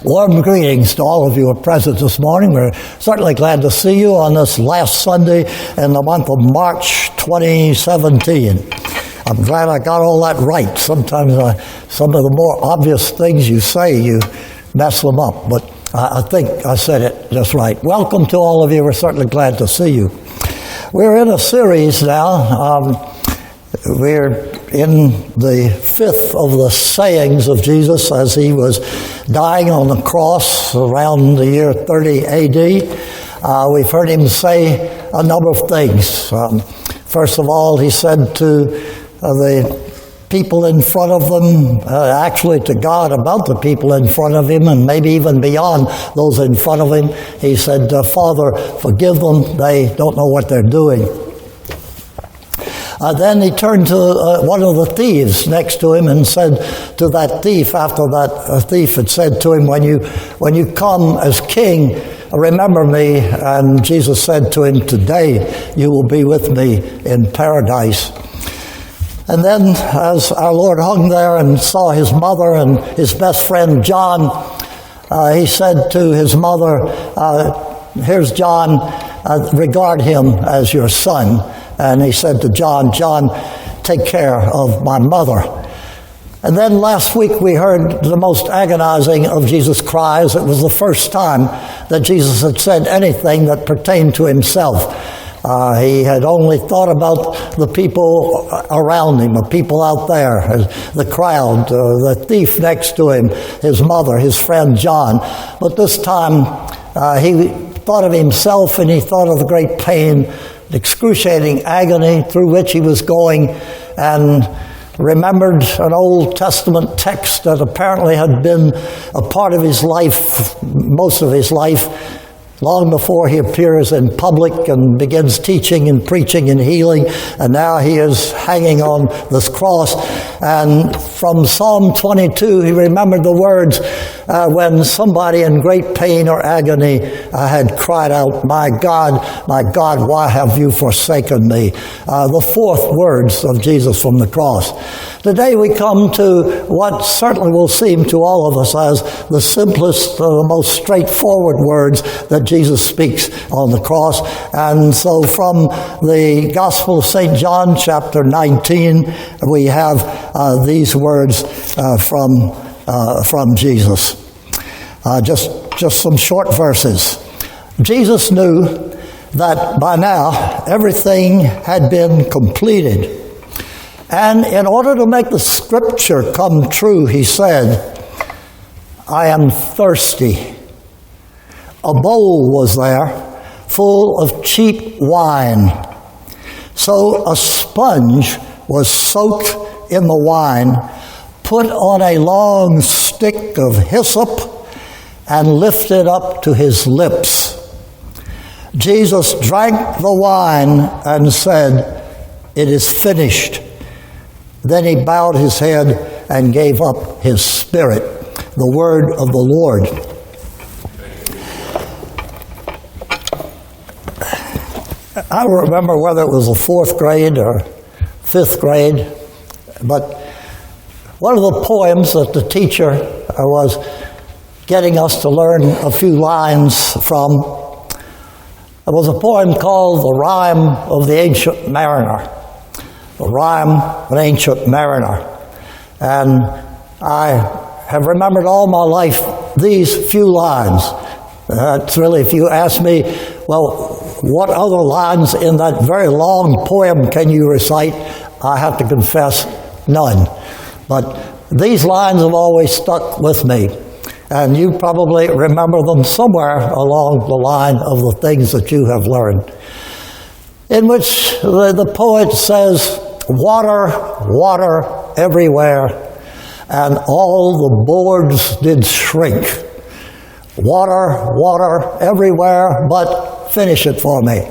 Warm greetings to all of you who are present this morning. We're certainly glad to see you on this last Sunday in the month of March 2017. I'm glad I got all that right. Sometimes some of the more obvious things you say, you mess them up, but I think I said it just right. Welcome to all of you. We're certainly glad to see you. We're in a series now. We're in the fifth of the sayings of Jesus as he was dying on the cross around the year 30 A.D. We've heard him say a number of things. First of all, he said to the people in front of them, actually to God about the people in front of him, and maybe even beyond those in front of him, he said, Father, forgive them, they don't know what they're doing. Then he turned to one of the thieves next to him and said to that thief, after that thief had said to him, when you come as king, remember me. And Jesus said to him, today you will be with me in paradise. And then as our Lord hung there and saw his mother and his best friend John, he said to his mother, here's John, regard him as your son. And he said to John, take care of my mother. And then last week we heard the most agonizing of Jesus' cries. It was the first time that Jesus had said anything that pertained to himself. He had only thought about the people around him, the people out there, the crowd, the thief next to him, his mother, his friend John. But this time he thought of himself, and he thought of the great pain, excruciating agony through which he was going, and remembered an Old Testament text that apparently had been a part of his life, most of his life, long before he appears in public and begins teaching and preaching and healing, and now he is hanging on this cross. And from Psalm 22, he remembered the words when somebody in great pain or agony had cried out, my God, why have you forsaken me? The fourth words of Jesus from the cross. Today we come to what certainly will seem to all of us as the simplest, the most straightforward words that Jesus speaks on the cross. And so from the Gospel of St. John, chapter 19, we have these words from Jesus. Just some short verses. Jesus knew that by now everything had been completed. And in order to make the scripture come true, he said, I am thirsty. A bowl was there full of cheap wine. So a sponge was soaked in the wine, put on a long stick of hyssop, and lifted up to his lips. Jesus drank the wine and said, it is finished. Then he bowed his head and gave up his spirit. The word of the Lord. I don't remember whether it was the fourth grade or fifth grade, but one of the poems that the teacher was getting us to learn a few lines from, it was a poem called The Rime of the Ancient Mariner. The Rime of an Ancient Mariner. And I have remembered all my life these few lines. It's really, if you ask me, well, what other lines in that very long poem can you recite? I have to confess, none. But these lines have always stuck with me. And you probably remember them somewhere along the line of the things that you have learned. In which the poet says, water, water everywhere, and all the boards did shrink. Water, water everywhere, but finish it for me.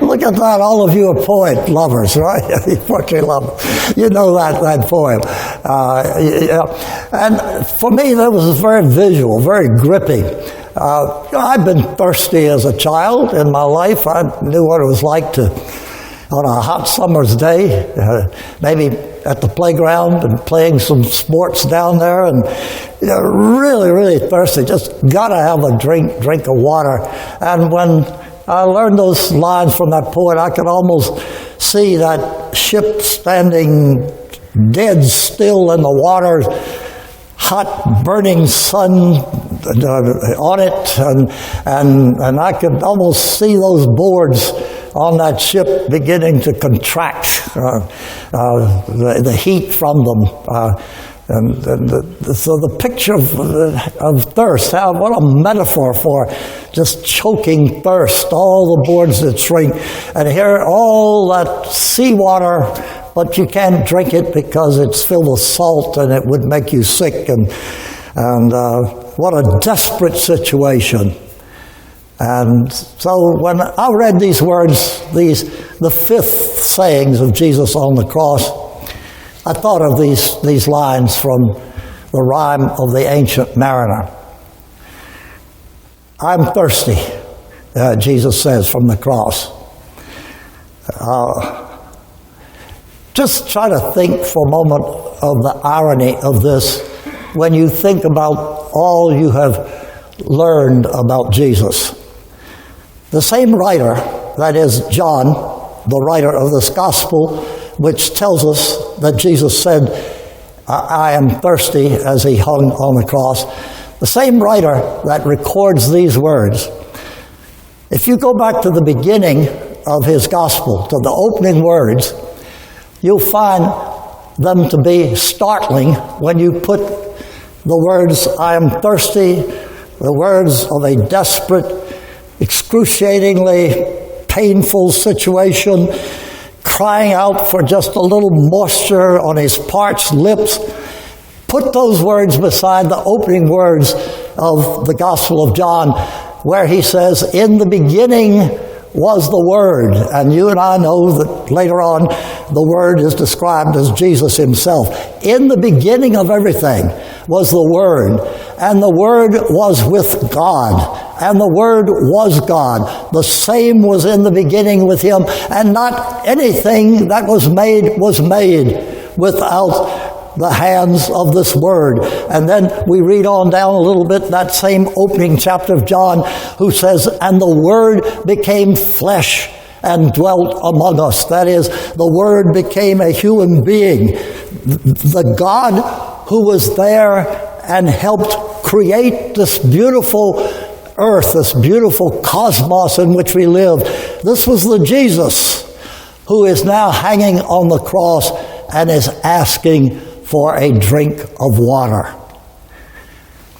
Look at that, all of you are poet lovers, right? Poetry lovers. You know that poem. And for me, that was very visual, very gripping. I've been thirsty as a child in my life. I knew what it was like to, on a hot summer's day, maybe at the playground and playing some sports down there, and really, really thirsty. Just got to have a drink of water. And when I learned those lines from that poet, I could almost see that ship standing dead still in the water, hot burning sun on it, and I could almost see those boards on that ship beginning to contract, the heat from them. So the picture of thirst, what a metaphor for just choking thirst, all the boards that shrink. And here, all that seawater, but you can't drink it because it's filled with salt and it would make you sick. And what a desperate situation. And so when I read these words, the fifth sayings of Jesus on the cross, I thought of these lines from the Rime of the Ancient Mariner. I'm thirsty, Jesus says from the cross. Just try to think for a moment of the irony of this when you think about all you have learned about Jesus. The same writer, that is John, the writer of this gospel, which tells us that Jesus said, I am thirsty as he hung on the cross. The same writer that records these words. If you go back to the beginning of his gospel, to the opening words, you'll find them to be startling when you put the words, I am thirsty, the words of a desperate, excruciatingly painful situation, crying out for just a little moisture on his parched lips. Put those words beside the opening words of the Gospel of John, where he says, in the beginning was the Word. And you and I know that later on the Word is described as Jesus himself. In the beginning of everything was the Word, and the Word was with God. And the Word was God. The same was in the beginning with him, and not anything that was made without the hands of this Word. And then we read on down a little bit, that same opening chapter of John, who says, and the Word became flesh and dwelt among us. That is, the Word became a human being. The God who was there and helped create this beautiful earth, this beautiful cosmos in which we live. This was the Jesus who is now hanging on the cross and is asking for a drink of water.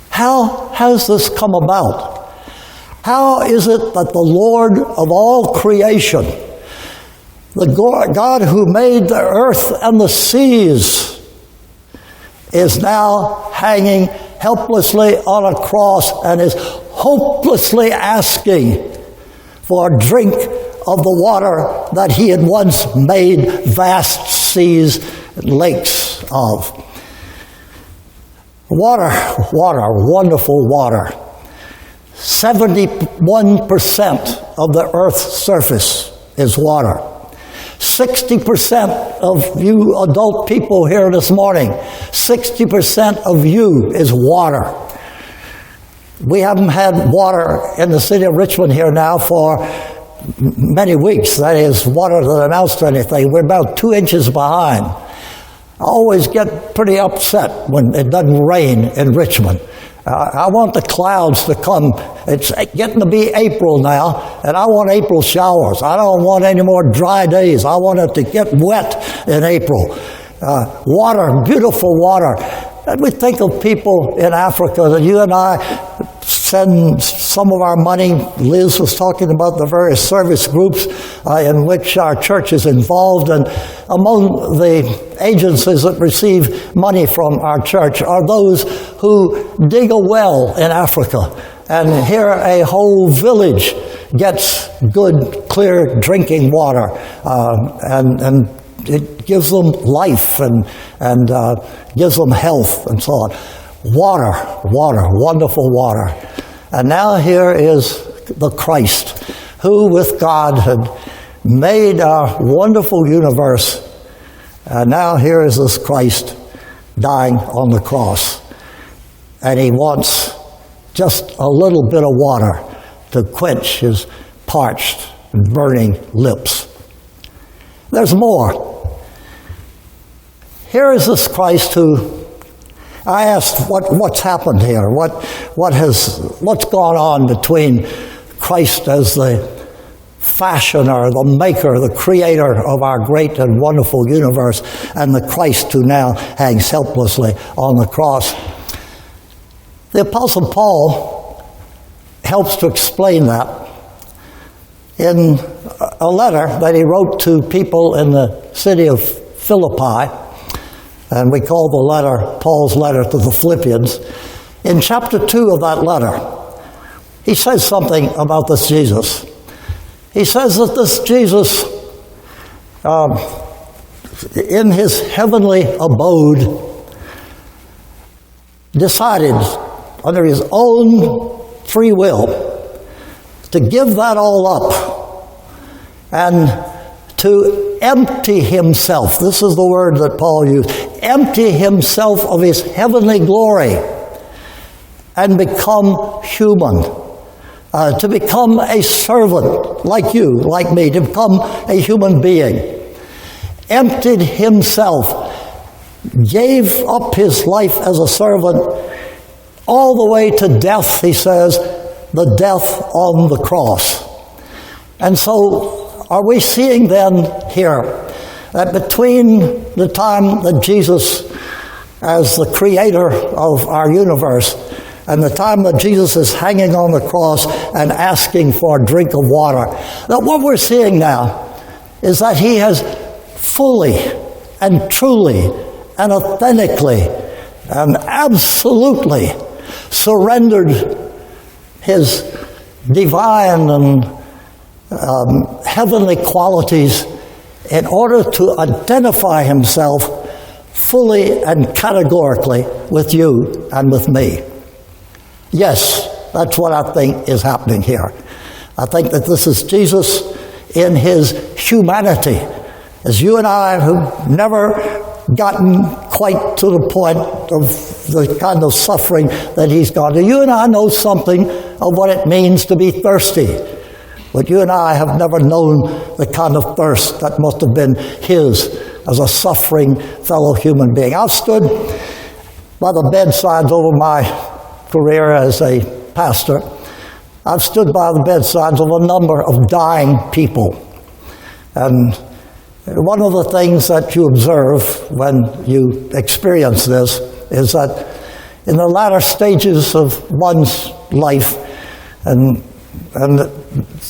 How has this come about? How is it that the Lord of all creation, the God who made the earth and the seas, is now hanging helplessly on a cross and is hopelessly asking for a drink of the water that he had once made vast seas and lakes of? Water, wonderful water. 71% of the earth's surface is water. 60% of you adult people here this morning, 60% of you is water. We haven't had water in the city of Richmond here now for many weeks. That is, water that amounts to anything. We're about 2 inches behind. I always get pretty upset when it doesn't rain in Richmond. I want the clouds to come. It's getting to be April now, and I want April showers. I don't want any more dry days. I want it to get wet in April. Water, beautiful water. And we think of people in Africa, that you and I send some of our money. Liz was talking about the various service groups in which our church is involved, and among the agencies that receive money from our church are those who dig a well in Africa, and here a whole village gets good, clear drinking water, and it gives them life and gives them health and so on. Water, wonderful water. And now here is the Christ, who with God had made our wonderful universe And now here is this Christ dying on the cross. And he wants just a little bit of water to quench his parched and burning lips. There's more. Here is this Christ who, I asked what's happened here, what's gone on between Christ as the fashioner, the maker, the creator of our great and wonderful universe, and the Christ who now hangs helplessly on the cross. The Apostle Paul helps to explain that in a letter that he wrote to people in the city of Philippi, and we call the letter Paul's letter to the Philippians. In chapter 2 of that letter, he says something about this Jesus. He says that this Jesus, in his heavenly abode, decided under his own free will to give that all up and to empty himself. This is the word that Paul used. Empty himself of his heavenly glory and become human. To become a servant like you, like me, to become a human being. Emptied himself, gave up his life as a servant all the way to death, he says, the death on the cross. And so are we seeing then here that between the time that Jesus, as the creator of our universe, and the time that Jesus is hanging on the cross and asking for a drink of water, that what we're seeing now is that he has fully and truly and authentically and absolutely surrendered his divine and heavenly qualities in order to identify himself fully and categorically with you and with me. Yes, that's what I think is happening here. I think that this is Jesus in his humanity, as you and I who've never gotten quite to the point of the kind of suffering that he's gone to. You and I know something of what it means to be thirsty, but you and I have never known the kind of thirst that must have been his as a suffering fellow human being. I've stood by the bedsides over my career as a pastor. I've stood by the bedsides of a number of dying people. And one of the things that you observe when you experience this is that in the latter stages of one's life, and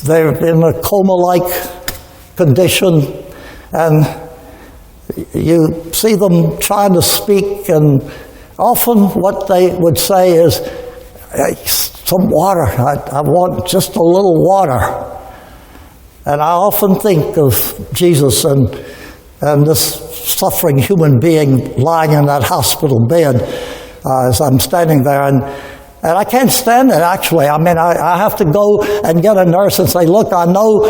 they're in a coma-like condition, and you see them trying to speak, and often what they would say is, hey, some water, I want just a little water. And I often think of Jesus and this suffering human being lying in that hospital bed as I'm standing there. And I can't stand it, actually. I mean, I have to go and get a nurse and say, look, I know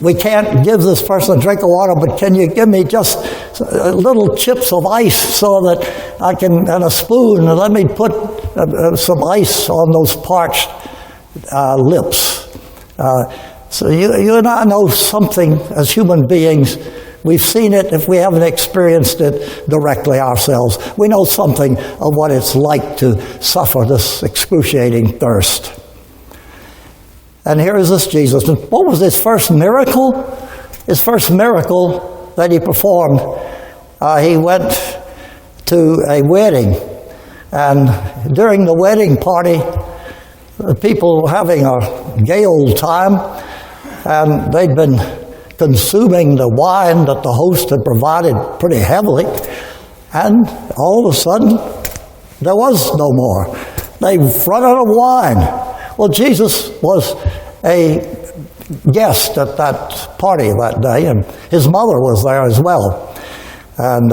we can't give this person a drink of water, but can you give me just little chips of ice so that I can, and a spoon, and let me put some ice on those parched lips. So you and I know something as human beings. We've seen it if we haven't experienced it directly ourselves. We know something of what it's like to suffer this excruciating thirst. And here is this Jesus. And what was his first miracle? His first miracle that he performed, he went to a wedding. And during the wedding party, the people were having a gay old time. And they'd been consuming the wine that the host had provided pretty heavily. And all of a sudden, there was no more. They'd run out of wine. Well, Jesus was a guest at that party that day, and his mother was there as well. And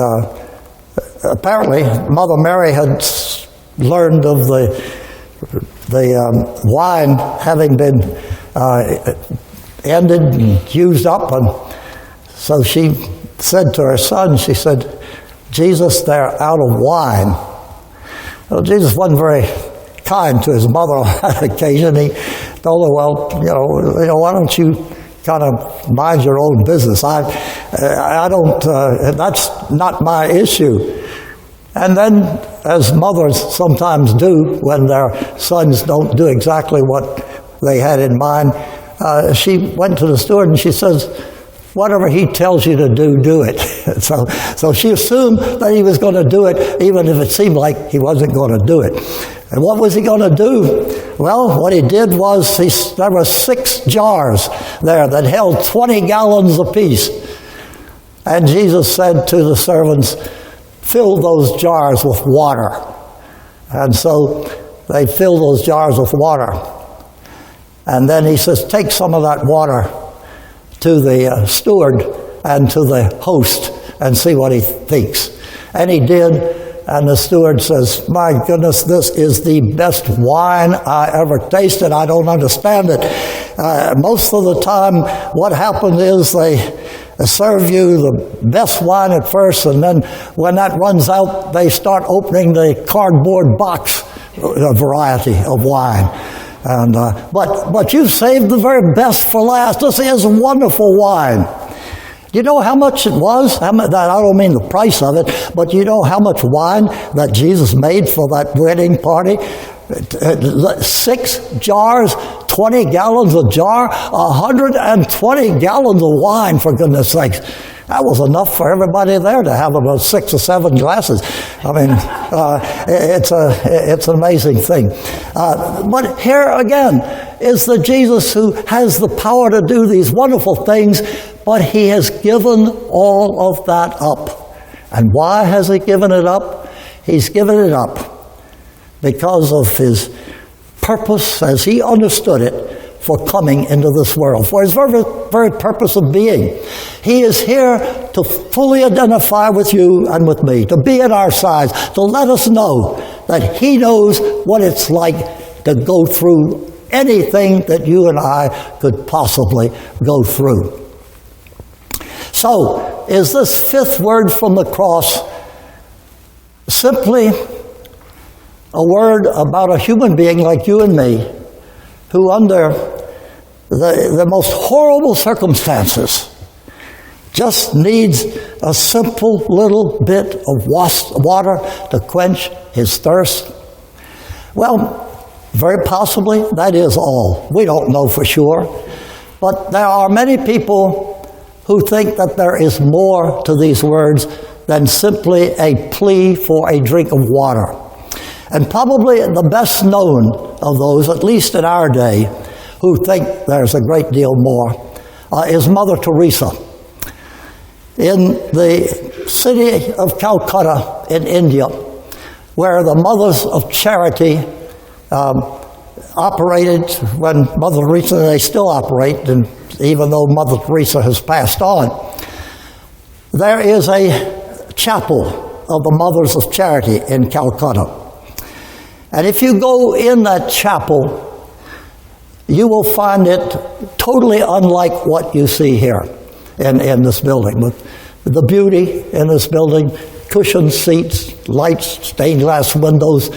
apparently, Mother Mary had learned of the wine having been ended and used up, and so she said to her son, she said, Jesus, they're out of wine. Well, Jesus wasn't very kind to his mother on that occasion. He told her, well, why don't you kind of mind your own business? I don't, that's not my issue. And then, as mothers sometimes do when their sons don't do exactly what they had in mind, she went to the steward and she says, whatever he tells you to do, do it. So she assumed that he was going to do it, even if it seemed like he wasn't going to do it. And what was he going to do? Well, what he did was, there were 6 jars there that held 20 gallons apiece. And Jesus said to the servants, fill those jars with water. And so they filled those jars with water. And then he says, take some of that water to the steward and to the host and see what he thinks. And he did. And the steward says, my goodness, this is the best wine I ever tasted. I don't understand it. Most of the time, what happens is they serve you the best wine at first, and then when that runs out, they start opening the cardboard box variety of wine. And but you've saved the very best for last. This is wonderful wine. Do you know how much it was? I don't mean the price of it, but you know how much wine that Jesus made for that wedding party? 6 jars, 20 gallons a jar, 120 gallons of wine, for goodness sakes. That was enough for everybody there to have about 6 or 7 glasses. I mean, it's an amazing thing. But here again is the Jesus who has the power to do these wonderful things, but he has given all of that up. And why has he given it up? He's given it up because of his purpose, as he understood it, for coming into this world, for his very, very purpose of being. He is here to fully identify with you and with me, to be at our sides, to let us know that he knows what it's like to go through anything that you and I could possibly go through. So, is this 5th word from the cross simply a word about a human being like you and me, who under the most horrible circumstances just needs a simple little bit of water to quench his thirst? Well, very possibly that is all. We don't know for sure. But there are many people who think that there is more to these words than simply a plea for a drink of water. And probably the best known of those, at least in our day, who think there's a great deal more, is Mother Teresa. In the city of Calcutta in India, where the Mothers of Charity operated when Mother Teresa, they still operate, and even though Mother Teresa has passed on, there is a chapel of the Mothers of Charity in Calcutta. And if you go in that chapel, you will find it totally unlike what you see here in this building. With the beauty in this building, cushioned seats, lights, stained glass windows,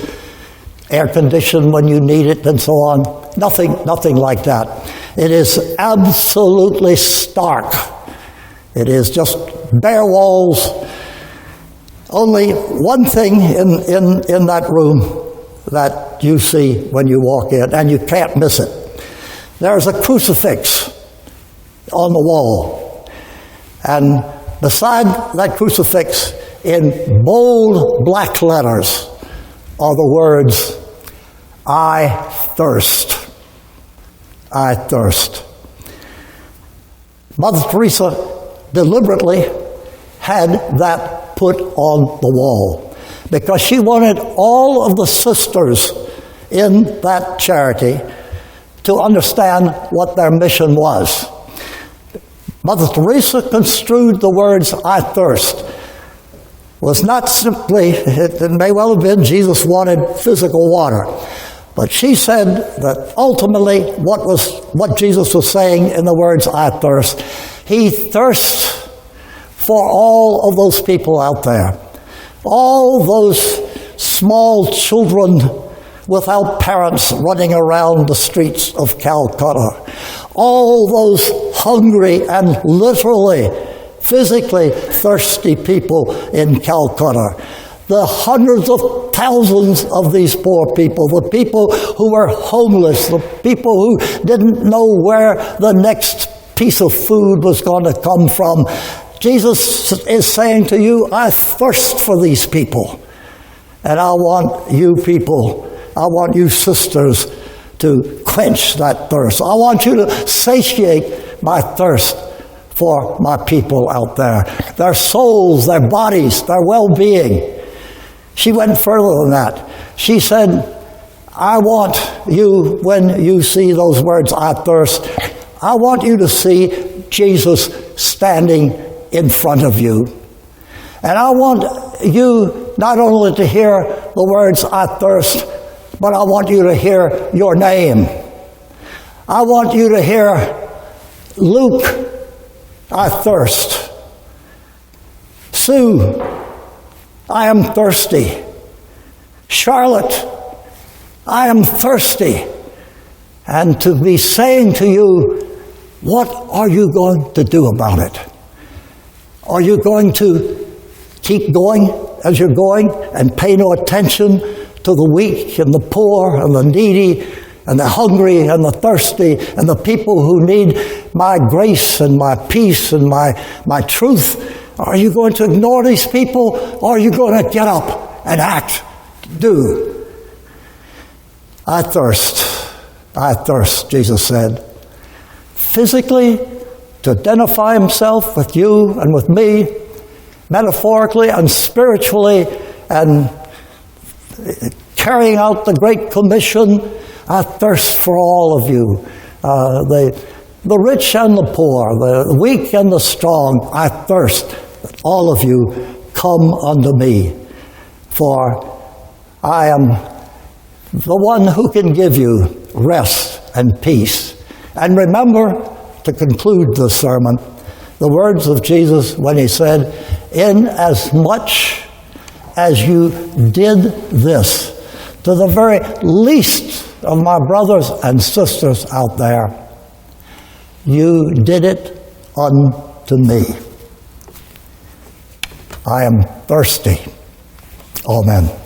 air conditioned when you need it, and so on. Nothing like that. It is absolutely stark. It is just bare walls. Only one thing in that room that you see when you walk in, and you can't miss it. There's a crucifix on the wall. And beside that crucifix, in bold black letters, are the words, I thirst. I thirst. Mother Teresa deliberately had that put on the wall because she wanted all of the sisters in that charity to understand what their mission was. Mother Teresa construed the words, I thirst, was not simply, it may well have been Jesus wanted physical water, but she said that ultimately what Jesus was saying in the words, I thirst, he thirsts for all of those people out there. All those small children without parents running around the streets of Calcutta. All those hungry and literally, physically thirsty people in Calcutta. The hundreds of thousands of these poor people, the people who were homeless, the people who didn't know where the next piece of food was going to come from. Jesus is saying to you, I thirst for these people. And I want you people, I want you sisters to quench that thirst. I want you to satiate my thirst for my people out there. Their souls, their bodies, their well-being. She went further than that. She said, I want you, when you see those words, I thirst, I want you to see Jesus standing in front of you. And I want you not only to hear the words, I thirst, but I want you to hear your name. I want you to hear, Luke, I thirst. Sue, I am thirsty. Charlotte, I am thirsty. And to be saying to you, what are you going to do about it? Are you going to keep going as you're going and pay no attention to the weak and the poor and the needy and the hungry and the thirsty and the people who need my grace and my peace and my truth? Are you going to ignore these people, or are you going to get up and act, do? I thirst, Jesus said. Physically, to identify himself with you and with me, metaphorically and spiritually, and carrying out the Great Commission. I thirst for all of you, the rich and the poor, the weak and the strong. I thirst that all of you come unto me, for I am the one who can give you rest and peace. And remember, to conclude the sermon, the words of Jesus when he said, inasmuch as you did this to the very least of my brothers and sisters out there, you did it unto me. I am thirsty. Amen.